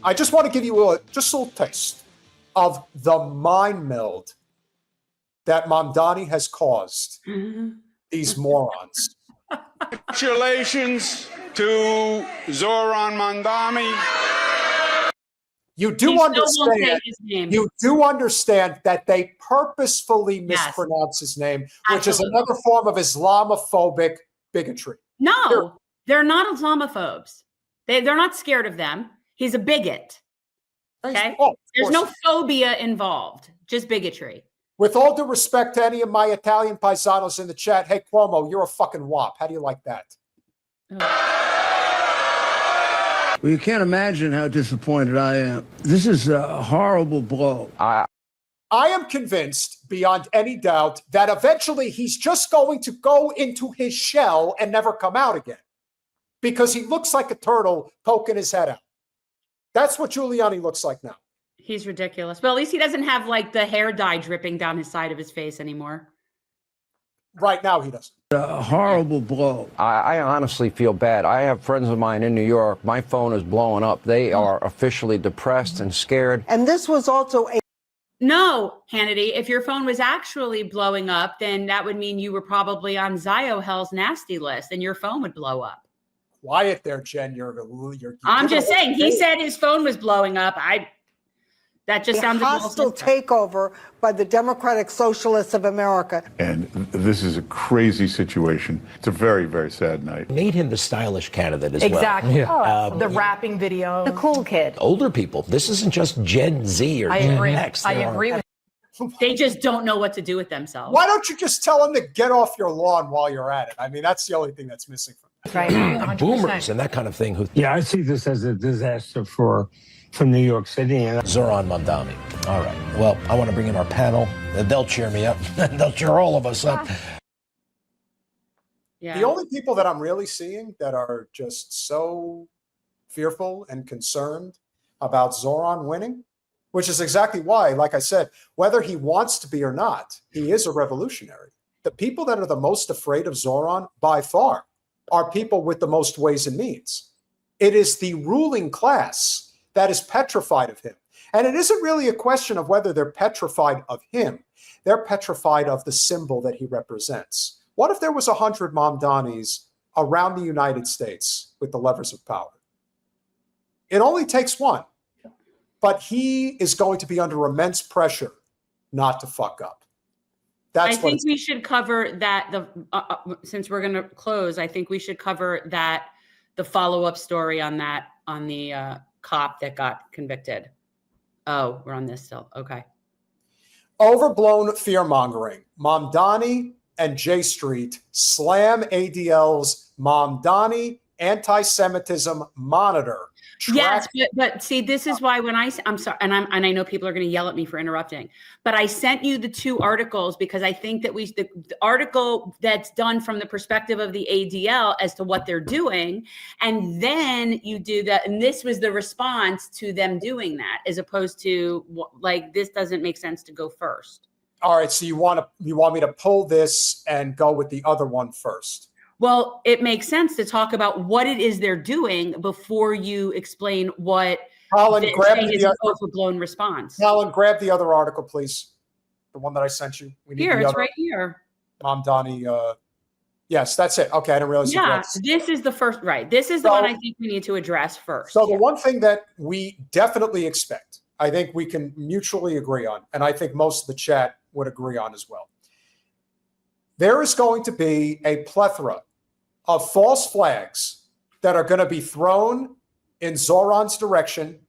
I just want to give you just a little taste of the mind meld that Mamdani has caused these morons. Congratulations to Zohran Mamdani. You do understand. You do understand that they purposefully mispronounce his name, which is another form of Islamophobic bigotry. No, they're not Islamophobes. They're not scared of them. He's a bigot. Okay, there's no phobia involved, just bigotry. With all due respect to any of my Italian paisanos in the chat, hey Cuomo, you're a fucking wop. How do you like that? Well, you can't imagine how disappointed I am. This is a horrible blow. I am convinced beyond any doubt that eventually he's just going to go into his shell and never come out again because he looks like a turtle poking his head out. That's what Giuliani looks like now. He's ridiculous. Well, at least he doesn't have like the hair dye dripping down his side of his face anymore. Right now, he doesn't. A horrible blow. I honestly feel bad. I have friends of mine in New York. My phone is blowing up. They are officially depressed and scared. And this was also a... No, Hannity, if your phone was actually blowing up, then that would mean you were probably on Zio-Hell's nasty list and your phone would blow up. Quiet there, Jen. I'm just saying, he said his phone was blowing up. That just sounded a hostile takeover by the Democratic Socialists of America. And this is a crazy situation. It's a very, very sad night. Made him the stylish candidate as well. Exactly. Yeah. The rapping video. The cool kid. Older people. This isn't just Gen Z or Gen X. I agree with you. They just don't know what to do with themselves. Why don't you just tell them to get off your lawn while you're at it? I mean, that's the only thing that's missing from that. Right. Boomers and that kind of thing. Yeah, I see this as a disaster for New York City. Zohran Mamdani. All right. Well, I want to bring in our panel. They'll cheer me up. They'll cheer all of us up. Yeah. The only people that I'm really seeing that are just so fearful and concerned about Zohran winning, which is exactly why, like I said, whether he wants to be or not, he is a revolutionary. The people that are the most afraid of Zohran by far are people with the most ways and means. It is the ruling class that is petrified of him. And it isn't really a question of whether they're petrified of him. They're petrified of the symbol that he represents. What if there was 100 Mamdanis around the United States with the levers of power? It only takes one. But he is going to be under immense pressure not to fuck up. I think we should cover that. Since we're going to close, I think we should cover that, the follow-up story on that, on the cop that got convicted. Oh, we're on this still. Okay. Overblown fear-mongering. Mamdani and J Street slam ADL's Mamdani Anti-Semitism Monitor. Yes, but see, this is why when I'm sorry, and I know people are going to yell at me for interrupting, but I sent you the two articles because I think that the article that's done from the perspective of the ADL as to what they're doing, and then you do that, and this was the response to them doing that, as opposed to like, this doesn't make sense to go first. All right, so you want me to pull this and go with the other one first? Well, it makes sense to talk about what it is they're doing before you explain what Colin, grab is an overblown response. Colin, grab the other article, please. The one that I sent you. Here, it's right here. Mamdani. Yes, that's it. Okay, I didn't realize. Yeah, this is the first. Right, this is the one I think we need to address first. So the one thing that we definitely expect, I think we can mutually agree on, and I think most of the chat would agree on as well. There is going to be a plethora of false flags that are going to be thrown in Zohran's direction.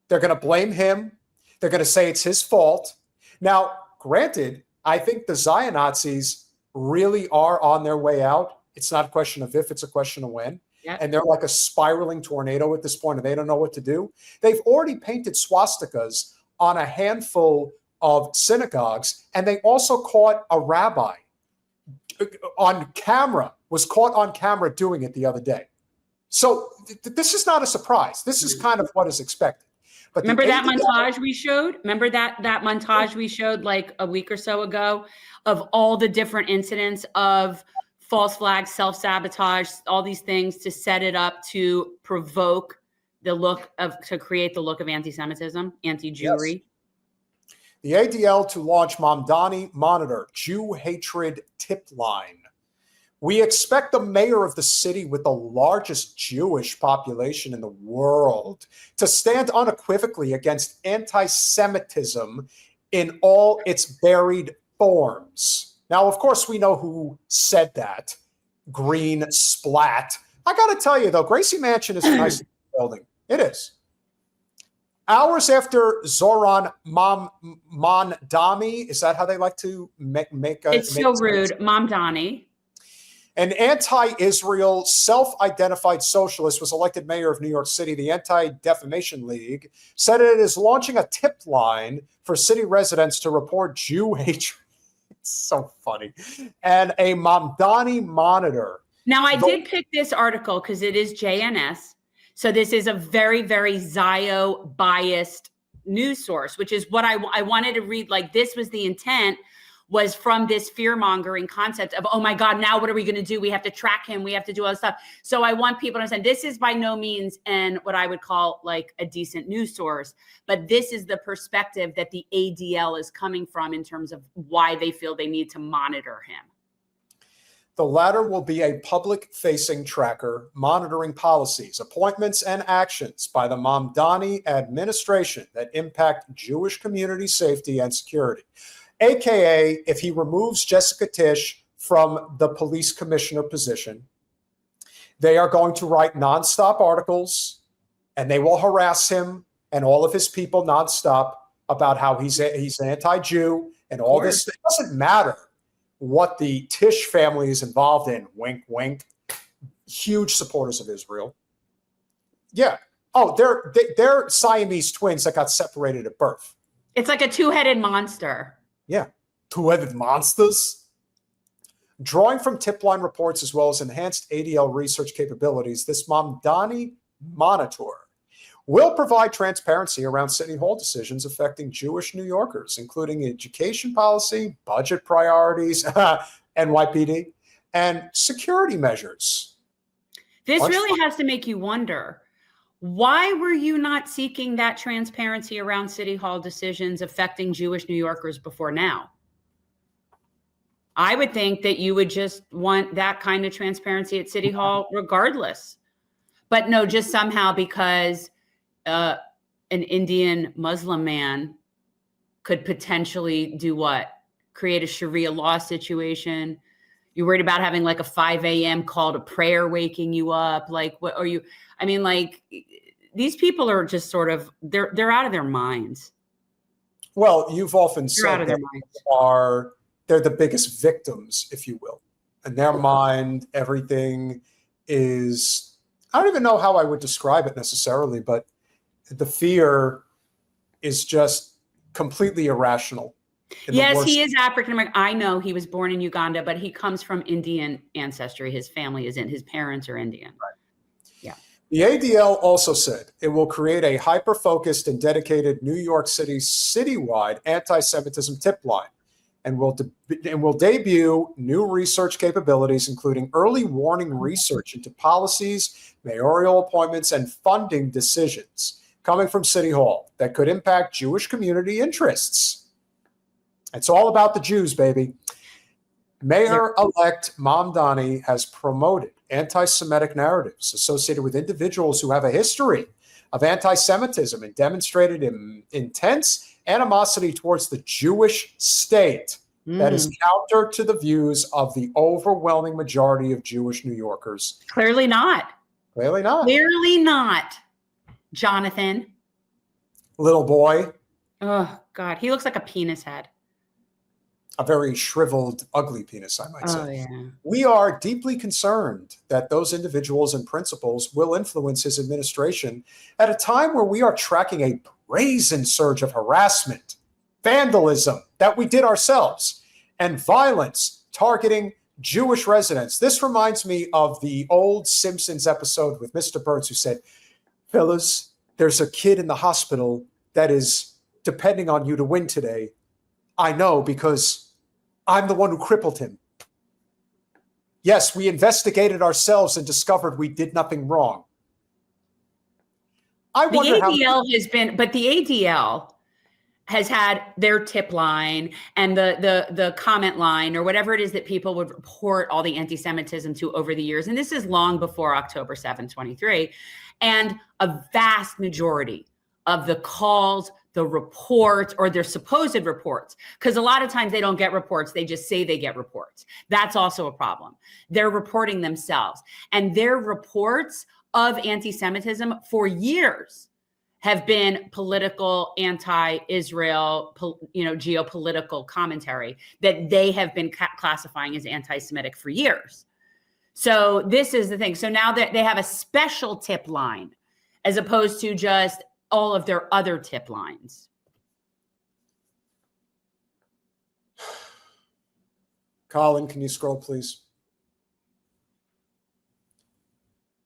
They're going to blame him. They're going to say it's his fault. Now, granted, I think the Zion Nazis really are on their way out. It's not a question of if, it's a question of when. Yep. And they're like a spiraling tornado at this point, and they don't know what to do. They've already painted swastikas on a handful of synagogues, and they also caught a rabbi on camera, was caught on camera doing it the other day. So this is not a surprise. This is kind of what is expected. But remember that montage we showed? Remember that montage we showed like a week or so ago of all the different incidents of false flags, self-sabotage, all these things to set it up to provoke to create the look of anti-Semitism, anti-Jewry. The ADL to launch Mamdani Monitor, Jew hatred tip line. We expect the mayor of the city with the largest Jewish population in the world to stand unequivocally against anti-Semitism in all its varied forms. Now, of course, we know who said that. Green splat. I got to tell you, though, Gracie Mansion is a nice building. It is. Hours after Zohran Mamdani, is that how they like to make It's so rude. Mamdani. An anti-Israel, self-identified socialist was elected mayor of New York City. The Anti-Defamation League said it is launching a tip line for city residents to report Jew hatred. It's so funny. And a Mamdani Monitor. Now, I did pick this article because it is JNS. So this is a very, very Zio-biased news source, which is what I wanted to read. Like, this was the intent, was from this fear-mongering concept of, oh my God, now what are we going to do? We have to track him. We have to do all this stuff. So I want people to understand this is by no means and what I would call like a decent news source, but this is the perspective that the ADL is coming from in terms of why they feel they need to monitor him. The latter will be a public-facing tracker monitoring policies, appointments, and actions by the Mamdani administration that impact Jewish community safety and security. AKA, if he removes Jessica Tisch from the police commissioner position, they are going to write nonstop articles and they will harass him and all of his people nonstop about how he's an anti-Jew and all this. It doesn't matter what the Tisch family is involved in. Wink, wink. Huge supporters of Israel. Yeah. Oh, they're Siamese twins that got separated at birth. It's like a two-headed monster. Yeah, two-headed monsters. Drawing from tip line reports as well as enhanced ADL research capabilities, this Mamdani Monitor will provide transparency around City Hall decisions affecting Jewish New Yorkers, including education policy, budget priorities, NYPD, and security measures. This really has to make you wonder, why were you not seeking that transparency around City Hall decisions affecting Jewish New Yorkers before now? I would think that you would just want that kind of transparency at City Hall regardless. But no, just somehow because an Indian Muslim man could potentially do what? Create a Sharia law situation. You're worried about having like a 5 a.m. call to prayer waking you up. Like, what are you? I mean, like, these people are just sort of, they're out of their minds. Well, you've often said out of their minds. They're the biggest victims, if you will. In their mind, everything is, I don't even know how I would describe it necessarily, but the fear is just completely irrational. Yes, he is African American. I know he was born in Uganda, but he comes from Indian ancestry. His family is his parents are Indian. Right. Yeah. The ADL also said it will create a hyper-focused and dedicated New York City citywide anti-Semitism tip line and will debut new research capabilities, including early warning research into policies, mayoral appointments, and funding decisions coming from City Hall that could impact Jewish community interests. It's all about the Jews, baby. Mayor-elect Mamdani has promoted anti-Semitic narratives associated with individuals who have a history of anti-Semitism and demonstrated intense animosity towards the Jewish state that is counter to the views of the overwhelming majority of Jewish New Yorkers. Clearly not. Clearly not. Clearly not, Jonathan. Little boy. Oh, God. He looks like a penis head. A very shriveled, ugly penis, I might say. Oh, yeah. We are deeply concerned that those individuals and principals will influence his administration at a time where we are tracking a brazen surge of harassment, vandalism that we did ourselves, and violence targeting Jewish residents. This reminds me of the old Simpsons episode with Mr. Burns, who said, fellas, there's a kid in the hospital that is depending on you to win today. I know because I'm the one who crippled him. Yes, we investigated ourselves and discovered we did nothing wrong. I The wonder how. ADL has been, but the ADL has had their tip line and the comment line or whatever it is that people would report all the anti-Semitism to over the years. And this is long before October 7, 23. And a vast majority of the calls, the reports, or their supposed reports, because a lot of times they don't get reports, they just say they get reports. That's also a problem. They're reporting themselves. And their reports of anti-Semitism for years have been political, anti-Israel, geopolitical commentary that they have been classifying as anti-Semitic for years. So this is the thing. So now that they have a special tip line as opposed to just all of their other tip lines. Colin, can you scroll, please?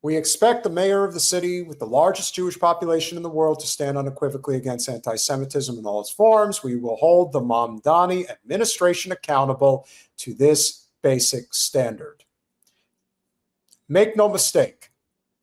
We expect the mayor of the city with the largest Jewish population in the world to stand unequivocally against anti-Semitism in all its forms. We will hold the Mamdani administration accountable to this basic standard. Make no mistake,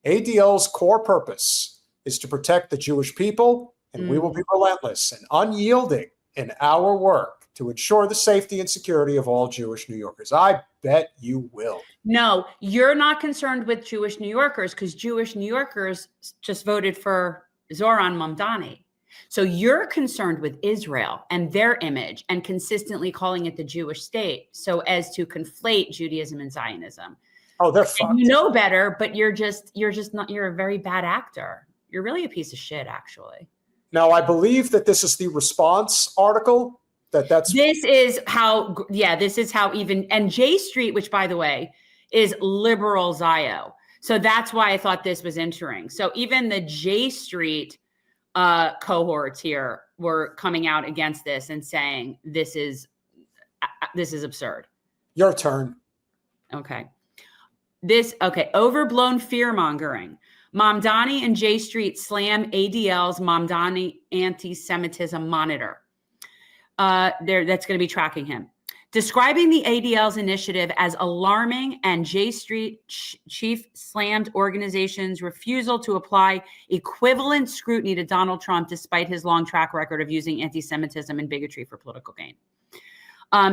ADL's core purpose is to protect the Jewish people, and we will be relentless and unyielding in our work to ensure the safety and security of all Jewish New Yorkers. I bet you will. No, you're not concerned with Jewish New Yorkers because Jewish New Yorkers just voted for Zohran Mamdani. So you're concerned with Israel and their image and consistently calling it the Jewish state so as to conflate Judaism and Zionism. Oh, they're fucked. And you know better, but you're a very bad actor. You're really a piece of shit, actually. Now, I believe that this is the response article. This is how even, and J Street, which by the way, is liberal Zio. So that's why I thought this was entering. So even the J Street cohorts here were coming out against this and saying, this is absurd. Your turn. Okay. Overblown fear mongering. Mamdani and J Street slam ADL's Mamdani anti-Semitism monitor. That's going to be tracking him. Describing the ADL's initiative as alarming, and J Street chief slammed organization's refusal to apply equivalent scrutiny to Donald Trump despite his long track record of using anti-Semitism and bigotry for political gain.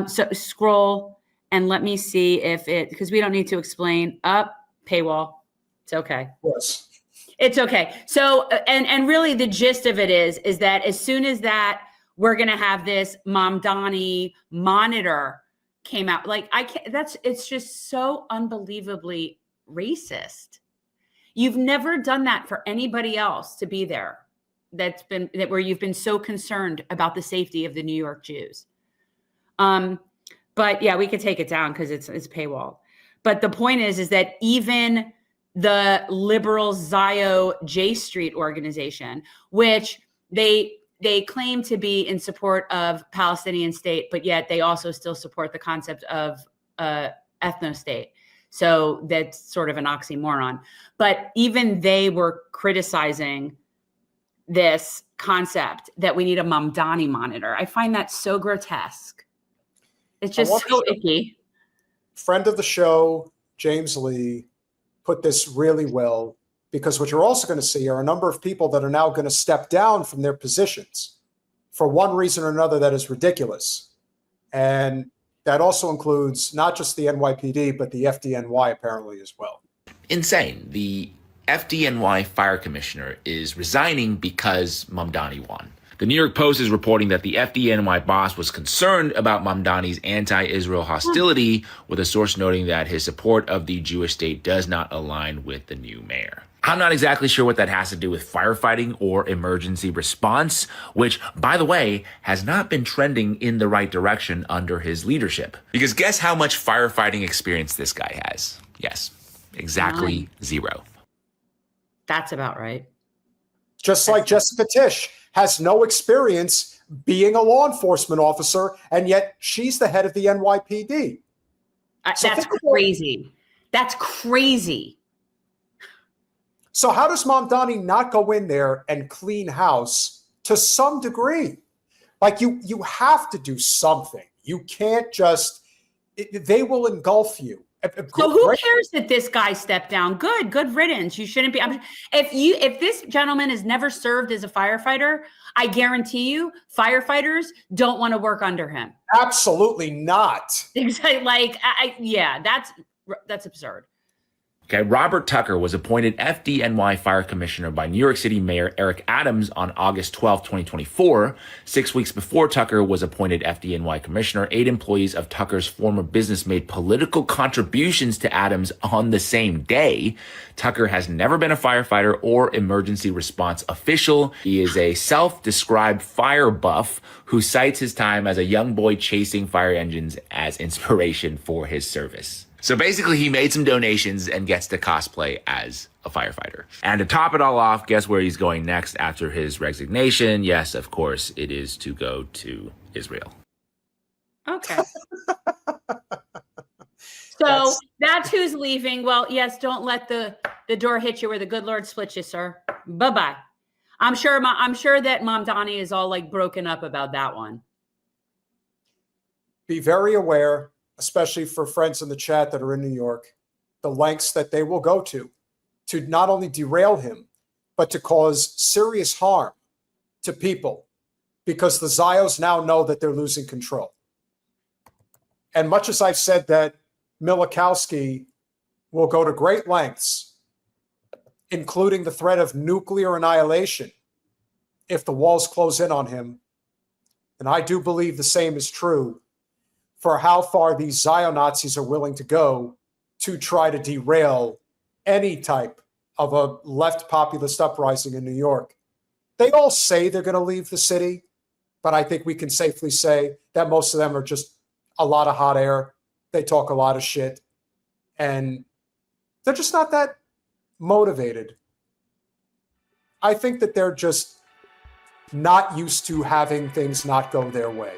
So scroll and let me see if because we don't need to explain. Paywall. It's okay. Yes. It's okay. So, and really the gist of it is that as soon as that, we're going to have this Mamdani monitor came out. It's just so unbelievably racist. You've never done that for anybody else to be there. Where you've been so concerned about the safety of the New York Jews. But yeah, we could take it down because it's paywall. But the point is that even the liberal Zio J Street organization, which they claim to be in support of Palestinian state, but yet they also still support the concept of ethno-state. So that's sort of an oxymoron. But even they were criticizing this concept that we need a Mamdani monitor. I find that so grotesque. It's just so icky. Friend of the show, James Lee, put this really well, because what you're also going to see are a number of people that are now going to step down from their positions for one reason or another that is ridiculous. And that also includes not just the NYPD, but the FDNY apparently as well. Insane. The FDNY fire commissioner is resigning because Mamdani won. The New York Post is reporting that the FDNY boss was concerned about Mamdani's anti-Israel hostility, with a source noting that his support of the Jewish state does not align with the new mayor. I'm not exactly sure what that has to do with firefighting or emergency response, which, by the way, has not been trending in the right direction under his leadership. Because guess how much firefighting experience this guy has? Yes, exactly 0. That's about right. Just like Jessica Tisch has no experience being a law enforcement officer, and yet she's the head of the NYPD. That's crazy. That's crazy. So how does Mamdani not go in there and clean house to some degree? Like you have to do something. You can't just, they will engulf you So who cares that this guy stepped down? Good riddance. You shouldn't be. If this gentleman has never served as a firefighter, I guarantee you, firefighters don't want to work under him. Absolutely not. Exactly. Like, yeah, that's absurd. Okay, Robert Tucker was appointed FDNY Fire Commissioner by New York City Mayor Eric Adams on August 12, 2024. 6 weeks before Tucker was appointed FDNY Commissioner, 8 employees of Tucker's former business made political contributions to Adams on the same day. Tucker has never been a firefighter or emergency response official. He is a self-described fire buff who cites his time as a young boy chasing fire engines as inspiration for his service. So basically, he made some donations and gets to cosplay as a firefighter. And to top it all off, guess where he's going next after his resignation? Yes, of course, it is to go to Israel. Okay. So that's who's leaving. Well, yes, don't let the door hit you where the good Lord splits you, sir. Bye-bye. I'm sure that Mamdani is all like broken up about that one. Be very aware, especially for friends in the chat that are in New York, the lengths that they will go to not only derail him, but to cause serious harm to people, because the Zios now know that they're losing control. And much as I've said that Milikowski will go to great lengths, including the threat of nuclear annihilation if the walls close in on him, and I do believe the same is true for how far these Zio-Nazis are willing to go to try to derail any type of a left populist uprising in New York. They all say they're going to leave the city, but I think we can safely say that most of them are just a lot of hot air. They talk a lot of shit, and they're just not that motivated. I think that they're just not used to having things not go their way.